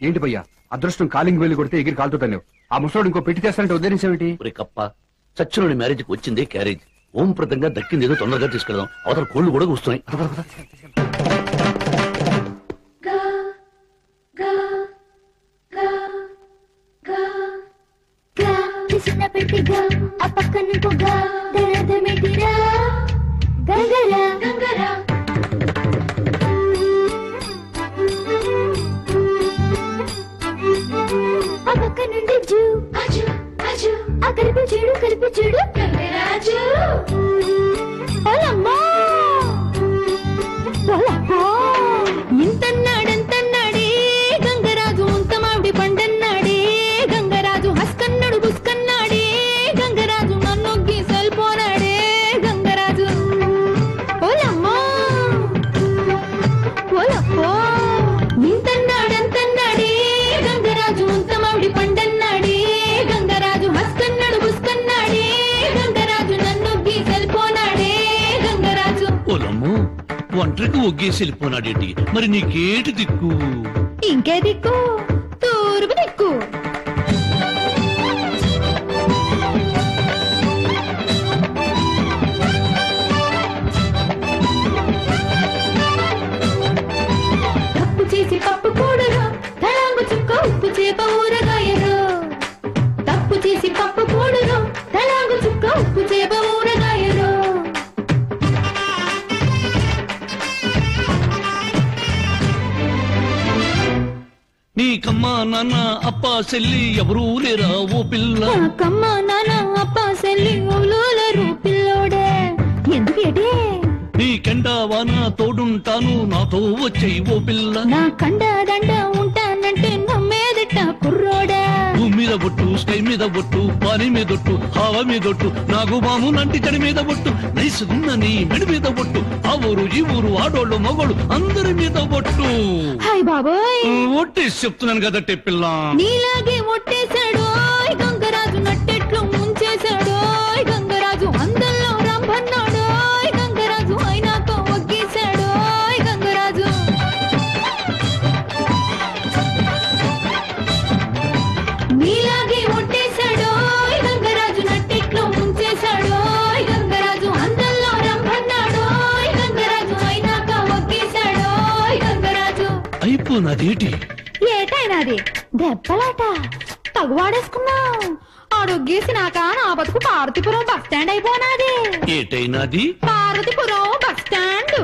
ఏంటి భయ్యా అదృష్టం కాలింగ్ వేలు కొడితే ఎగిరి కాలుతుంటాను. ఆ ముసలోడు ఇంకో పెట్టి తెస్తానంటే ఉద్దేశమేంటి? కప్ప చచ్చులోని మ్యారేజ్ కి వచ్చిందే క్యారేజ్, ఓంప్రదంగా దక్కింది ఏదో తొందరగా తీసుకెళ్దాం, అవతల కోళ్లు కూడా కూస్తున్నాయి. ఇంతన్నాడంతన్నాడే గంగరాజు ముంతమావిడి పండన్నాడే గంగరాజు హస్కన్నాడు బుస్కన్నాడే గంగరాజు నన్నొగ్గి సల్పోనాడే గంగరాజు ఓలమ్మో ఓలప్పో ఇంతన్నాడంతన్నాడే గంగరాజు ముంతమావిడి పండన్నాడే గంగరాజు హస్కన్నాడు బుస్కన్నాడే గంగరాజు నన్నొగ్గి సల్పోనాడే గంగరాజు ఓలమ్మో ఒంటరికి ఒగ్గేసి వెళ్ళిపోనాడేంటి? మరి నీకేటి దిక్కు? ఇంకే దిక్కు? తూర్పు దిక్కు. తప్పు చేసి పప్పు కూడరు తళాంగు చుక్క ఉప్పు చేప ఊరగాయరు. తప్పు చేసి పప్పు కూడరు తళాంగు చుక్క ఉప్పు చేప ఊరగాయరు. నీకమ్మా నాన్న అప్ప చెల్లి ఎవరూ లేరా ఓ పిల్ల? నాకమ్మా నాన్న అప్ప చెల్లి ఎవరూ లేరు పిల్లోడే. ఎందుకేటే? నీకెండా వాన తోడుంటాను నాతో వచ్చేయి ఓ పిల్ల. నా కండ దండ ఉంటానంటే నమ్మేదిట్ట కుర్రోడా. భూమి మీద బొట్టు, స్కై మీద బొట్టు, పాని మీదొట్టు, హావ మీదొట్టు, నాగు బాము నంటి జడి మీద బొట్టు, నైసుగున్న నీ మెడి మీద బొట్టు, ఆ ఊరు ఈ ఊరు ఆడోళ్ళు మగోళ్ళు అందరి మీద బొట్టు. హాయ్ బాబోయ్ ఒట్టేసి చెప్తున్నాను కదట్టే పిల్ల. నీలాగే ఒట్టేశాడు గంగరాజు, నట్టెట్లు ముంచేశాడు గంగరాజు, అందల్లో రంభన్నాడు గంగరాజు, అయినాక ఒగ్గేశాడు గంగరాజు. నీలాగే ఒట్టేశాడు గంగరాజు, నట్టెట్లు ముంచేశాడు గంగరాజు, అందల్లో రంభన్నాడు గంగరాజు, అయినాక ఒగ్గేశాడు గంగరాజు. అయిపోనాదేటి? ఏటైనాది దెబ్బలాట తగువాడేసుకున్నావు. ఆడొగ్గేసినాక నా బతుకు పార్వతీపురం బస్ స్టాండ్ అయిపోనాది. ఏటైనాది? Parvathipuram bus stand.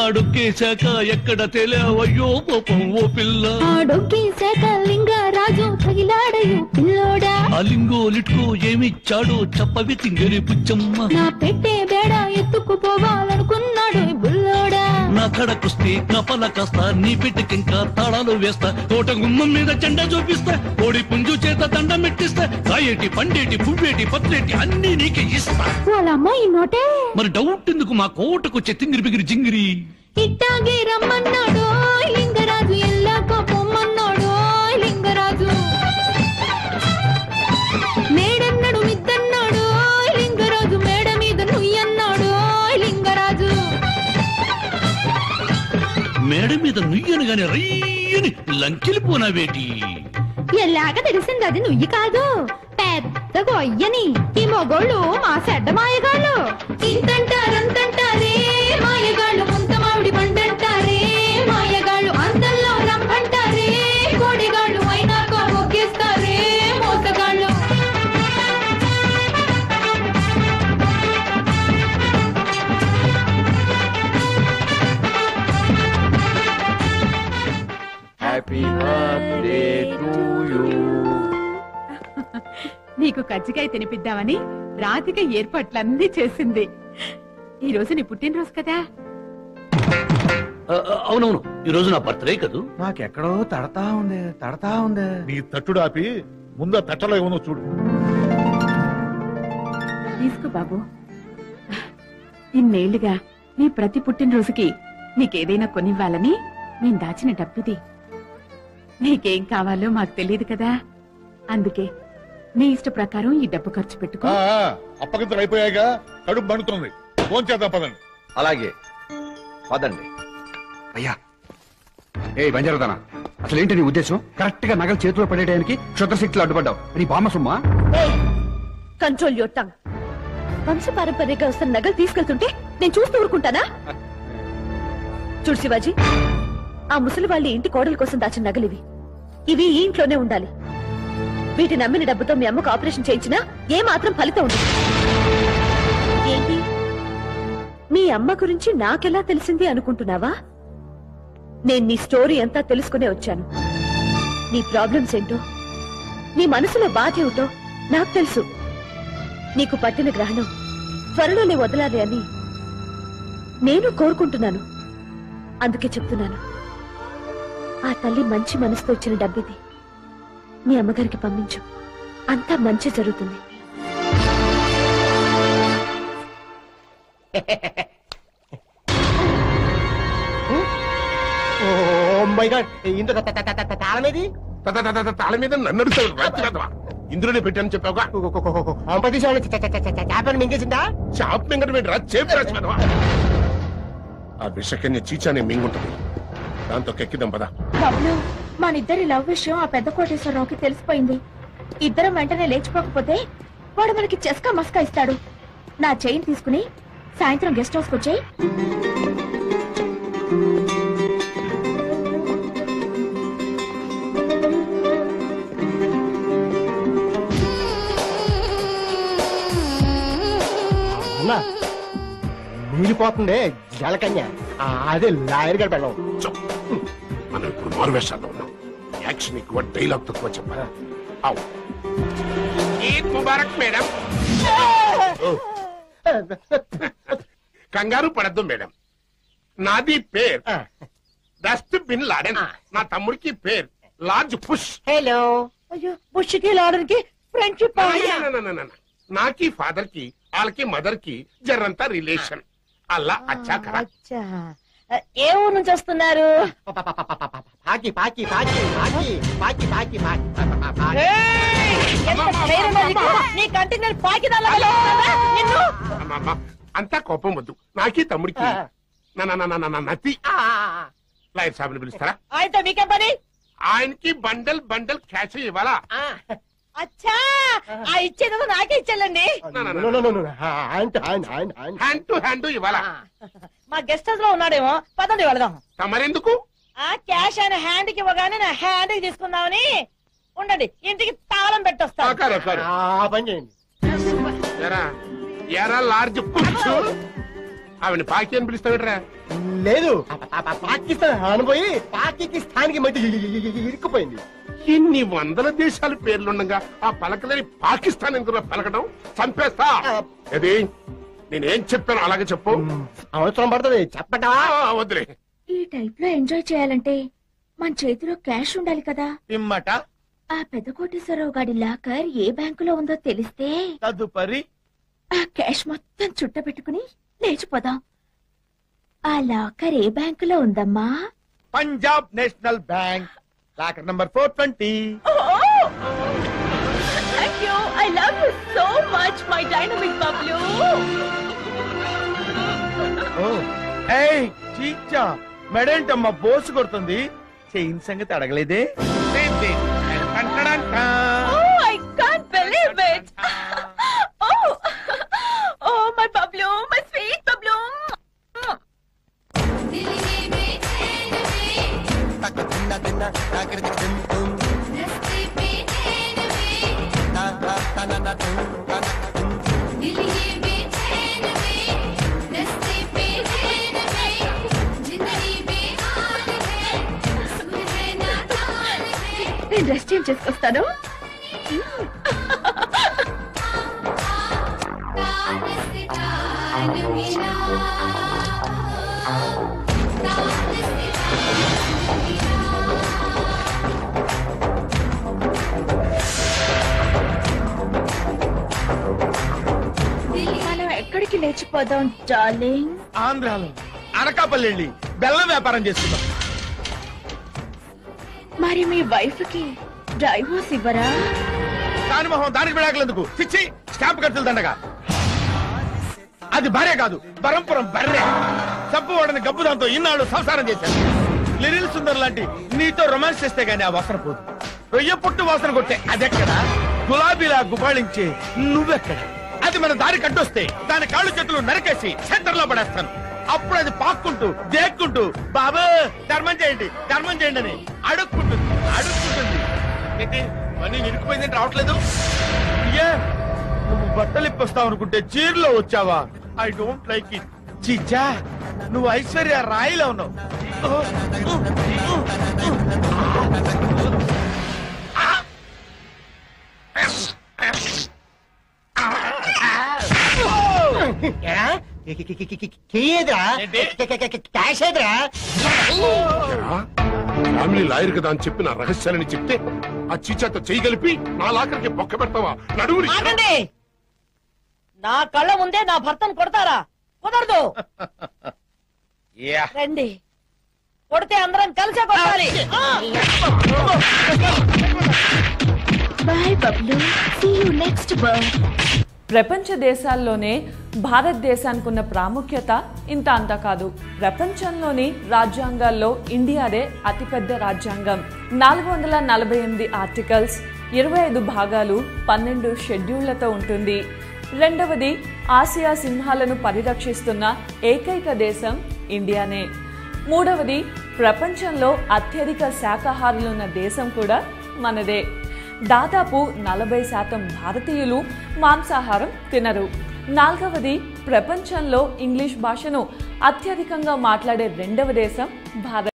ఆడొక్కేశాక ఎక్కడ తెలియవయ్యో పాపం ఓ పిల్ల. ఆడొగ్గేశాక లింగరాజు తగిలాడయో పిల్లోడా. ఆ లింగో లిట్కో ఏమిచ్చాడో చెప్పవి తింగరి పుచ్చమ్మ. నా పెట్టే బేడ ఎత్తుకుపోవాలనుకున్నాడు బుల్లోడా. నా కడకొస్తే నా పల కాస్తా, నీ పెట్టికింకా తాళాలు వేస్తా, తోట గుమ్మం మీద జెండా చూపిస్తా, కోడి పుంజు చేత దండం పెట్టిస్తా, కాయేటి పండేటి పువ్వేటి పత్రేటి అన్ని నీకే ఇస్తా. వాళ్ళమ్మ ఈ నోటే. మరి డౌట్ ఎందుకు మా కోటకొచ్చే తింగిరి బిగిరి జింగిరి? ఇట్టాగే రమ్మన్నాడు లింగరాజు, ఎల్లాక పొమ్మన్నాడు లింగరాజు. మేడన్నాడు మిద్దన్నాడు లింగరాజు, మేడ మీద నుయ్యన్నాడు లింగరాజు. మేడ మీద నుయ్యను గాని రయ్యని లంకెలిపోనావేటి? ఎలాగ తెలిసింది అది నుయ్యి కాదు, పెద్ద గొయ్యని. ఈ మొగోళ్ళు మా చెడ్డ మాయగాళ్ళు. ఇంతంటారంతంటారే మాయగాళ్ళు, ముంతమావిడి పండంటారే మాయగాళ్ళు, అందల్లో రంభంటారే కోడిగాళ్ళు, అయినాక ఒగ్గేస్తారే మోసగాళ్ళు. Happy birthday to you. నీకు కజ్జికాయ తినిపిద్దామని రాధిక ఏర్పాట్లన్నీ చేసింది. ఈ రోజు నీ పుట్టినరోజు కదా. అవునవును, ఈ రోజు నా బర్త్డే కదూ. నాకెక్కడో తడతా ఉంది. నీ తట్టుడు ఆపి ముందు ఆ పెట్టలో ఏమో చూడు. తీసుకో బాబు. ఇన్నేళ్లుగా నీ ప్రతి పుట్టినరోజుకి నీకేదైనా కొనివ్వాలని నేను దాచిన డబ్బిది. నీకేం కావాలో మాకు తెలియదు కదా, అందుకే నీ ఇష్ట ప్రకారం ఈ డబ్బు ఖర్చు పెట్టుకో. అప్పగింతలు అయిపోయాగా కడుపు బండుతుంది. ఫోన్ చేద్దాం పదండి. అలాగే పదండి. అయ్యా ఏ బంజారుదానా, అసలు ఏంటి నీ ఉద్దేశం? కరెక్ట్ గా నగలు చేతిలో పడేయడానికి క్షుద్రశక్తులు అడ్డుపడ్డావు. నీ బామ్మ సుమ్మా? Control your tongue. వంశపారంపర్యంగా వస్తున్న నగలు తీసుకెళ్తుంటే నేను చూస్తూ ఊరుకుంటానా? చూడు శివాజీ, ఆ ముసలి వాళ్ళ ఇంటి కోడల కోసం దాచిన నగలివి. ఇవి ఈ ఇంట్లోనే ఉండాలి. వీటిని అమ్మిన డబ్బుతో మీ అమ్మకు ఆపరేషన్ చేయించినా ఏ మాత్రం ఫలితం ఉండదు. ఏంటి, మీ అమ్మ గురించి నాకెలా తెలిసింది అనుకుంటున్నావా? నేను నీ స్టోరీ అంతా తెలుసుకునే వచ్చాను. నీ ప్రాబ్లమ్స్ ఏంటో, నీ మనసులో బాధ ఏమిటో నాకు తెలుసు. నీకు పట్టిన గ్రహణం త్వరలోనే వదలాలి అని నేను కోరుకుంటున్నాను. అందుకే చెప్తున్నాను, ఆ తల్లి మంచి మనసుతో ఇచ్చిన డబ్బిది. మీ అమ్మగారికి పంపించు, అంతా మంచి జరుగుతుంది. తాళ మీద నన్ను ఇందులోనే పెట్టాను చెప్పావుగా. షాప్ మింగట చేపి ఆ విషకన్య చీచానే మింగుంటది. దాంతో కెక్కిదాం పదా. బాబులు, మనిద్దరి లవ్ విషయం ఆ పెద్ద కోటేశ్వరరావుకి తెలిసిపోయింది. ఇద్దరం వెంటనే లేచిపోకపోతే వాడు మనకి చెస్కా మస్కా ఇస్తాడు. నా చైన్ తీసుకుని సాయంత్రం గెస్ట్ హౌస్ కు వచ్చేయి. మీరిపోతుండే జలకన్య, అదే లాయర్ గారు పెళ్ళం. మనం ఇప్పుడు మారువేషాల్లో ఉన్నాం. యాక్షన్ ఎక్కువ, డైలాగ్ తక్కువ చెప్పారా? ఈద్ ముబారక్ మేడం. కంగారు పడద్దు మేడం. నాది పేరు డస్ట్ బిన్ లాడెన్. నా తమ్ముడికి పేరు లార్జ్ పుష్. హలో. అయ్యో, పుష్ కి లాడెన్ కి ఫ్రెండ్షిప్. నాకి ఫాదర్ కి వాళ్ళకి మదర్ కి జరంతా రిలేషన్. అల్లా అచ్చా కరా. ఏ ఊరు నుంచి వస్తున్నారు? పాకి పాకి పాకి పాకి పాకి పాకి అంతా కోపం వద్దు. నాకి తమ్ముడికి నతి. లాయర్ సాబ్ పిలుస్తారా? అయితే మీకేం పని? ఆయనకి బండల్ బండల్ క్యాష్ ఇవ్వాలా? అచ్చా, ఆ ఇచ్చేదో నాకే ఇచ్చాలండి. హ్యాండ్ టు హ్యాండ్ ఇవ్వాలా? మా గెస్ట్ హౌస్ లో ఉన్నాడేమో, పదండి వెళదాం. తమరెందుకు? ఆ క్యాష్ ఆయన హ్యాండ్ కి ఇవ్వగానే నా హ్యాండ్ కి తీసుకుందామని. ఉండండి, ఇంటికి తాళం పెట్టొస్తాను. ఎరా లార్జ్ పుచ్చు. ఆవిడ పాకి అని పిలుస్తావిడ్రా? లేదు, పాకిస్తాన్ అనుపోయి పాకిస్తాన్కి మధ్య ఇరుక్కుపోయింది. ఎన్ని వందల దేశాల పేర్లుండగా ఆ పలకలేని పాకిస్తాన్ ఎందుకు పలకడం? చంపేస్తా. అది నేనేం చెప్పాను అలాగే చెప్పు. అవసరం పడుతుంది చెప్పటా? వద్దులే. ఈ టైప్ లో ఎంజాయ్ చేయాలంటే మన చేతిలో క్యాష్ ఉండాలి కదా. ఇమ్మట. ఆ పెద్ద కోటేశ్వరరావు గారి లాకర్ ఏ బ్యాంకులో ఉందో తెలిస్తే తదుపరి ఆ క్యాష్ మొత్తం చుట్ట పెట్టుకుని లేచిపోదాం. ఆ లాకర్ ఏ బ్యాంకులో ఉందమ్మా? Punjab national bank, locker number 420. Thank you. I love you so much, my dynamic Bablu. ఏయ్ చీచా, మెడేంటమ్మా బోసు కొడుతుంది. చైన్ సంగతి అడగలేదే? Oh, I can't believe it. Oh, my Bablu, my sweet Bablu. నేను డ్రెస్ చేంజ్ చేసుకొస్తాను. మనం ఎక్కడికి లేచిపోదాం డార్లింగ్? ఆంధ్రాలో అనకాపల్లి వెళ్ళి బెల్లం వ్యాపారం చేస్తున్నాం. మరి మీ వైఫ్ కి డైవోర్స్ ఇవ్వరా? దాని మొహం దానికి విడాకులందుకు పిచ్చి స్టాంప్ ఖర్చులు దండగా. అది భార్య కాదు, బరంపురం బర్రె. సబ్బు వాడని గబ్బు దాంతో ఇన్నాళ్ళు సంసారం చేశాను. లిరిల్ సుందర్ లాంటి నీతో రొమాన్స్ చేస్తే గానీ ఆ వాసన పోదు. రొయ్య పుట్టు వాసన కొట్టే అదెక్కడా, గులాబీలా గుబాళించే నువ్వెక్కడ. అది మన దారి కట్టొస్తే దాని కాళ్ళు చేతులు నరికేసి సెంటర్ లో పడేస్తాను. అప్పుడు అది పాక్కుంటూ దేక్కుంటూ బాబా ధర్మం చేయండి అని అడుక్కుంటుంది. ఏంటి మనీ నిరుకుపోయిందంటే రావట్లేదు? ఏ నువ్వు బట్టలు ఇప్పొస్తావు అనుకుంటే చీరలో వచ్చావా? I don't like it. చిచ్చా నువ్వు ఐశ్వర్య రాయిలో ఉన్నావు. ఫ్యామిలీ లాయర్ కదా అని చెప్పి నా రహస్యాలని చెప్తే ఆ చీచాతో చేయగలిపి నా లాకర్కి బొక్క పెడతావా? నడువుని నా కళ్ళ ముందే నా భర్తను కొడతారా? కుదరదు. రండి, కొడితే అందరం కలిసే కొట్టాలి. Bye Bablu, see you next birth. ప్రపంచ దేశాల్లోనే భారతదేశానికి ఉన్న ప్రాముఖ్యత ఇంత అంతా కాదు. ప్రపంచంలోని రాజ్యాంగాల్లో ఇండియాదే అతిపెద్ద రాజ్యాంగం. 448 ఆర్టికల్స్, 25 భాగాలు, 12 షెడ్యూళ్లతో ఉంటుంది. రెండవది, ఆసియా సింహాలను పరిరక్షిస్తున్న ఏకైక దేశం ఇండియానే. మూడవది, ప్రపంచంలో అత్యధిక శాకాహారులున్న దేశం కూడా మనదే. దాదాపు 40% భారతీయులు మాంసాహారం తినరు. నాలుగవది, ప్రపంచంలో ఇంగ్లీష్ భాషను అత్యధికంగా మాట్లాడే రెండవ దేశం భారత్.